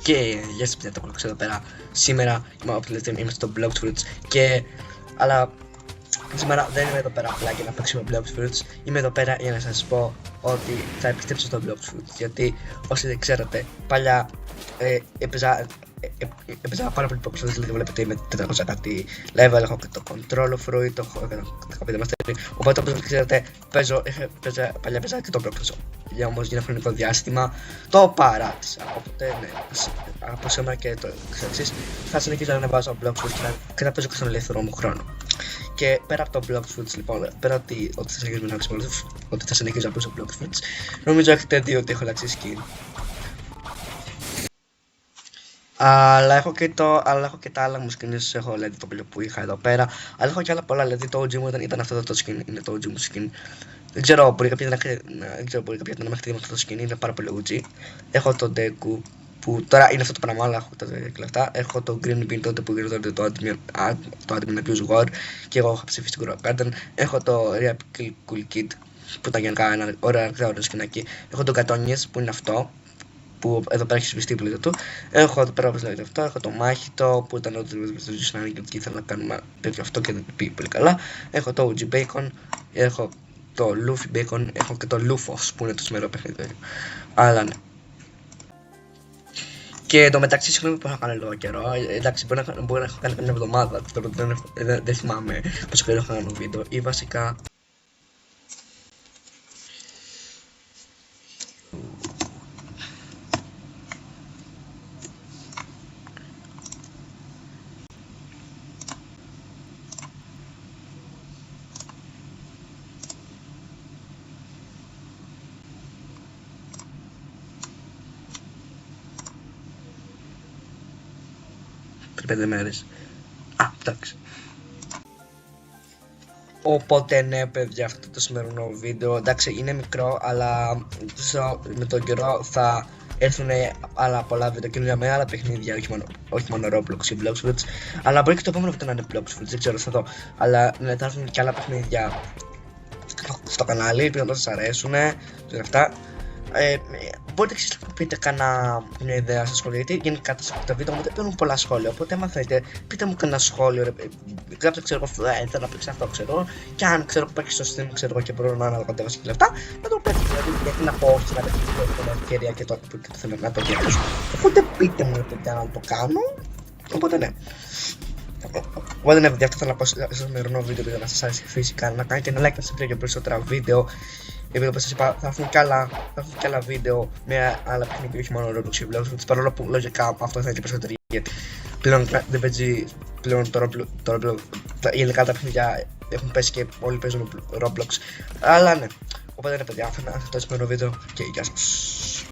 Και γεια σας παιδιά, το έχω εδώ πέρα. Σήμερα είμαστε στο Blox Fruits αλλά σήμερα δεν είμαι εδώ πέρα απλά για να παίξουμε Blox Fruits. Είμαι εδώ πέρα για να σας πω ότι θα επιστρέψω στο Blox Fruits. Γιατί όσοι δεν ξέρετε, παλιά έπαιζα πάρα πολύ Blox Fruits, δηλαδή βλέπετε είμαι 400 κάτι level, έχω και το Control Fruit, έχω 15 Mastery. Οπότε όπως ξέρετε, παλιά παίζα και το Blox Fruits. Για όμως για ένα χρονικό διάστημα το παράτησα. Οπότε ναι, από σήμερα και το εξής θα συνεχίσω να ανεβάζω Blox Fruits και να παίζω και στον ελεύθερο μου χρόνο. Και πέρα από το Blox Fruits λοιπόν, πέρα ότι θα συνεχίζω να παίζω Blox Fruits, νομίζω έχετε δει ότι έχω αλλάξει skin. Αλλά έχω και τα άλλα μου skins, έχω δηλαδή το που είχα εδώ πέρα. Αλλά έχω και άλλα πολλά, δηλαδή το OG μου ήταν αυτό το skin, είναι το OG μου skin. Δεν ξέρω, μπορεί κάποιος να μην έχετε δει αυτό το skin, είναι πάρα πολύ OG. Έχω το Deku που τώρα είναι αυτό το πράγμα, αλλά έχω τα λεφτά. Έχω το Green Bean τότε που γινόταν το admin abuse war και εγώ είχα ψηφίσει στην Grow Garden. Έχω το Real Cool Kid που ήταν γενικά ένα ωραίο σκηνάκι. Έχω το Κατόνιες που είναι αυτό, που εδώ πέρα έχει σβηστεί πλήτα του. Έχω εδώ πέρα όπως λέγεται αυτό. Έχω το Μάχητο που ήταν ό,τι στο Disney και ήθελα να κάνουμε τέτοιο αυτό και δεν πήγε πολύ καλά. Έχω το OG Bacon, έχω το Luffy Bacon, έχω και το Lufos που είναι το σημερινό παιχνίδι. Αλλά ναι. Και εντωμεταξύ, συγγνώμη που έχω κάνει λίγο καιρό. Εντάξει, μπορεί να έχω κάνει μια εβδομάδα. Δεν θυμάμαι πόσο καιρό έχω κάνει βίντεο. Ή βασικά. Πριν 5 μέρες. Εντάξει. Οπότε ναι παιδιά, αυτό το σημερινό βίντεο, εντάξει είναι μικρό, αλλά με τον καιρό θα έρθουν άλλα πολλά βίντεο καινούργια με άλλα παιχνίδια, όχι μόνο Roblox ή Blox Fruits, αλλά μπορεί και το επόμενο βίντεο να είναι Blox Fruits, δεν ξέρω, θα δω. Αλλά ναι, θα έρθουν και άλλα παιχνίδια στο κανάλι, επειδή θα σας αρέσουν, αυτά. Μπορείτε να πείτε μια ιδέα στα σχόλια, γιατί γενικά τα βίντεο μου δεν παίρνουν πολλά σχόλια. Οπότε, άμα θέλετε, πείτε μου κανένα σχόλιο. Γράψτε, ξέρω εγώ, θέλω να παίξει αυτό, ξέρω. Και αν ξέρω που υπάρχει στο stream, ξέρω εγώ και μπορώ να αναλογατεύω και λεφτά, να το παίξω. Δηλαδή, γιατί να πω όχι να παίξω την ευκαιρία και τότε που θέλω να το διαβάσω. Οπότε, πείτε μου να το κάνω. Οπότε, ναι. Οπότε ναι, παιδιά, αυτό θέλω να πω στο σημερινό βίντεο για να σας άρεσε φυσικά να κάνετε ένα like, να subscribe για περισσότερα βίντεο. Επειδή όπως σας είπα, θα έρθουν και άλλα βίντεο με άλλα παιχνίδια, όχι μόνο Roblox και Blox Fruits, παρόλο που λογικά αυτό θα είναι και περισσότερη, γιατί πλέον δεν παίζει πλέον το Roblox, γενικά τα παιχνίδια έχουν πέσει και όλοι παίζουν Roblox, αλλά ναι. Οπότε ναι παιδιά, αυτό είναι το σημερινό βίντεο και γεια σας.